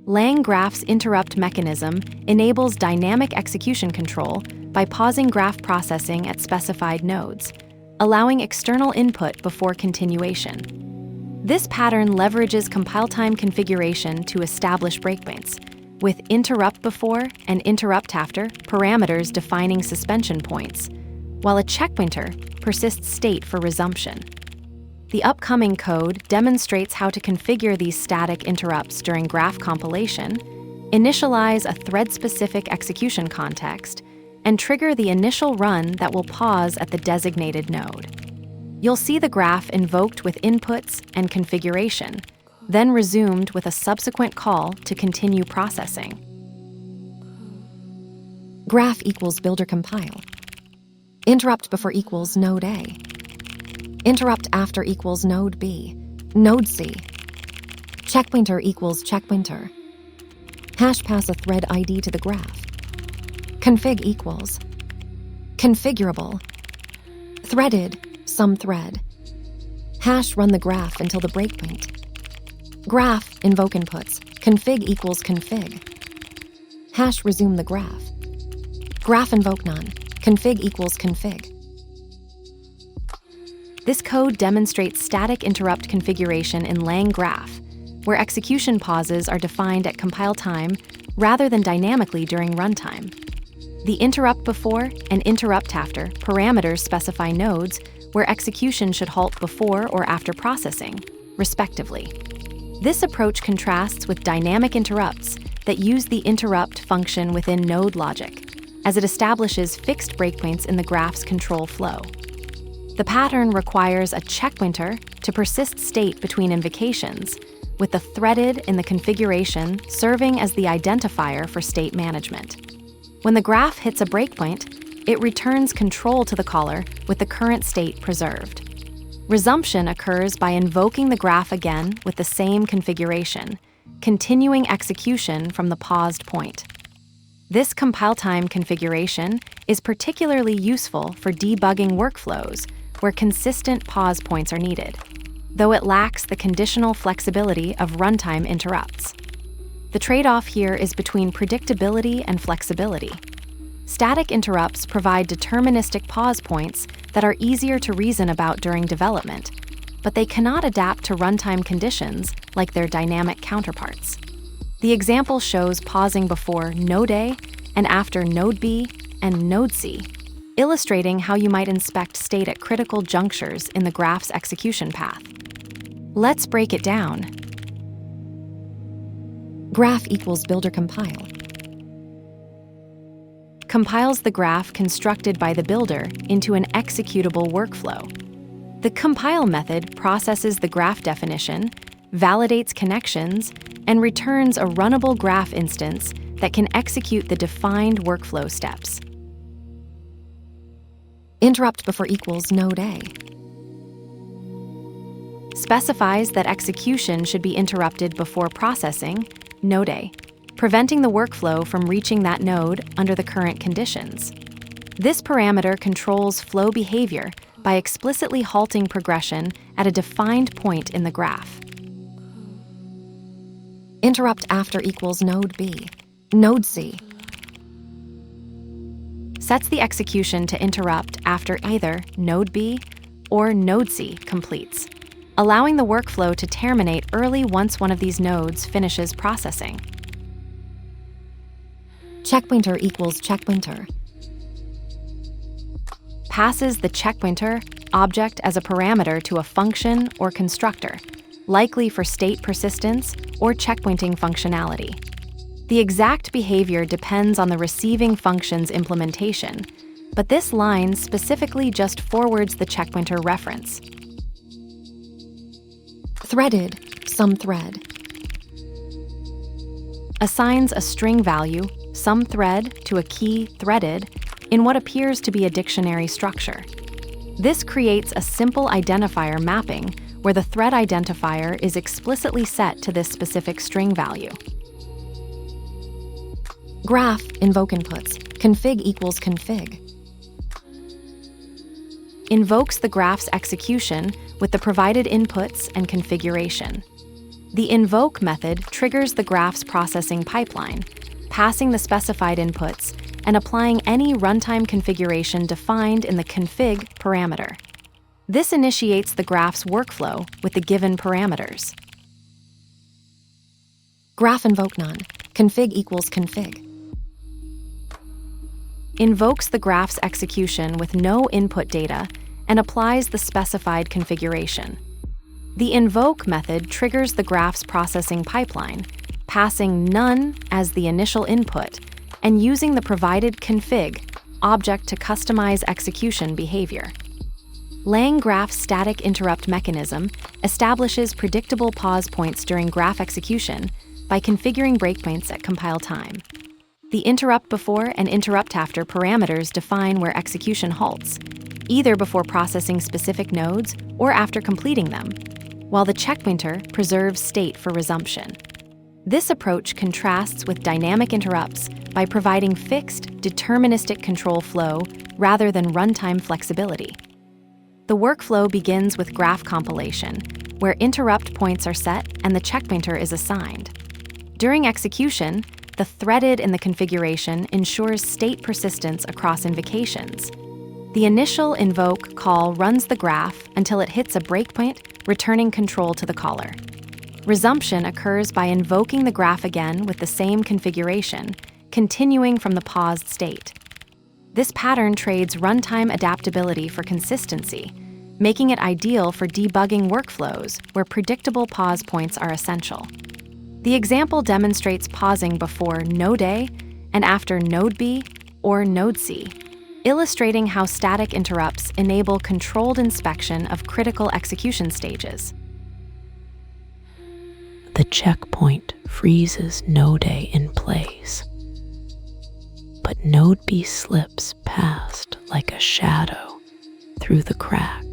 LangGraph's interrupt mechanism enables dynamic execution control by pausing graph processing at specified nodes, allowing external input before continuation. This pattern leverages compile time configuration to establish breakpoints, with interrupt before and interrupt after parameters defining suspension points, while a checkpointer persists state for resumption. The upcoming code demonstrates how to configure these static interrupts during graph compilation, initialize a thread-specific execution context, and trigger the initial run that will pause at the designated node. You'll see the graph invoked with inputs and configuration, then resumed with a subsequent call to continue processing. Graph equals builder compile. Interrupt before equals node A. Interrupt after equals node B. Node C. Checkpointer equals checkpointer. Hash pass a thread ID to the graph. Config equals. Configurable. Threaded, some thread. Hash run the graph until the breakpoint. Graph invoke inputs. Config equals config. Hash resume the graph. Graph invoke none. Config equals config. This code demonstrates static interrupt configuration in LangGraph, where execution pauses are defined at compile time rather than dynamically during runtime. The interrupt before and interrupt after parameters specify nodes where execution should halt before or after processing, respectively. This approach contrasts with dynamic interrupts that use the interrupt function within node logic, as it establishes fixed breakpoints in the graph's control flow. The pattern requires a checkpointer to persist state between invocations, with the threaded in the configuration serving as the identifier for state management. When the graph hits a breakpoint, it returns control to the caller with the current state preserved. Resumption occurs by invoking the graph again with the same configuration, continuing execution from the paused point. This compile time configuration is particularly useful for debugging workflows where consistent pause points are needed, though it lacks the conditional flexibility of runtime interrupts. The trade-off here is between predictability and flexibility. Static interrupts provide deterministic pause points that are easier to reason about during development, but they cannot adapt to runtime conditions like their dynamic counterparts. The example shows pausing before node A and after node B and node C, illustrating how you might inspect state at critical junctures in the graph's execution path. Let's break it down. Graph equals builder compile. Compiles the graph constructed by the builder into an executable workflow. The compile method processes the graph definition, validates connections, and returns a runnable graph instance that can execute the defined workflow steps. Interrupt before equals node A. Specifies that execution should be interrupted before processing, node A, preventing the workflow from reaching that node under the current conditions. This parameter controls flow behavior by explicitly halting progression at a defined point in the graph. Interrupt after equals node B. Node C. Sets the execution to interrupt after either node B or node C completes, allowing the workflow to terminate early once one of these nodes finishes processing. Checkpointer equals checkpointer. Passes the checkpointer object as a parameter to a function or constructor, likely for state persistence or checkpointing functionality. The exact behavior depends on the receiving function's implementation, but this line specifically just forwards the checkpointer reference. Threaded, some thread. Assigns a string value, some thread, to a key threaded in what appears to be a dictionary structure. This creates a simple identifier mapping where the thread identifier is explicitly set to this specific string value. Graph invoke inputs. Config equals config. Invokes the graph's execution with the provided inputs and configuration. The invoke method triggers the graph's processing pipeline, passing the specified inputs and applying any runtime configuration defined in the config parameter. This initiates the graph's workflow with the given parameters. Graph invoke none. Config equals config. Invokes the graph's execution with no input data and applies the specified configuration. The invoke method triggers the graph's processing pipeline, passing none as the initial input and using the provided config object to customize execution behavior. LangGraph's static interrupt mechanism establishes predictable pause points during graph execution by configuring breakpoints at compile time. The interrupt before and interrupt after parameters define where execution halts, either before processing specific nodes or after completing them, while the checkpointer preserves state for resumption. This approach contrasts with dynamic interrupts by providing fixed, deterministic control flow rather than runtime flexibility. The workflow begins with graph compilation, where interrupt points are set and the checkpointer is assigned. During execution, the threaded in the configuration ensures state persistence across invocations. The initial invoke call runs the graph until it hits a breakpoint, returning control to the caller. Resumption occurs by invoking the graph again with the same configuration, continuing from the paused state. This pattern trades runtime adaptability for consistency, making it ideal for debugging workflows where predictable pause points are essential. The example demonstrates pausing before node A and after node B or node C, illustrating how static interrupts enable controlled inspection of critical execution stages. The checkpoint freezes node A in place, but node B slips past like a shadow through the crack.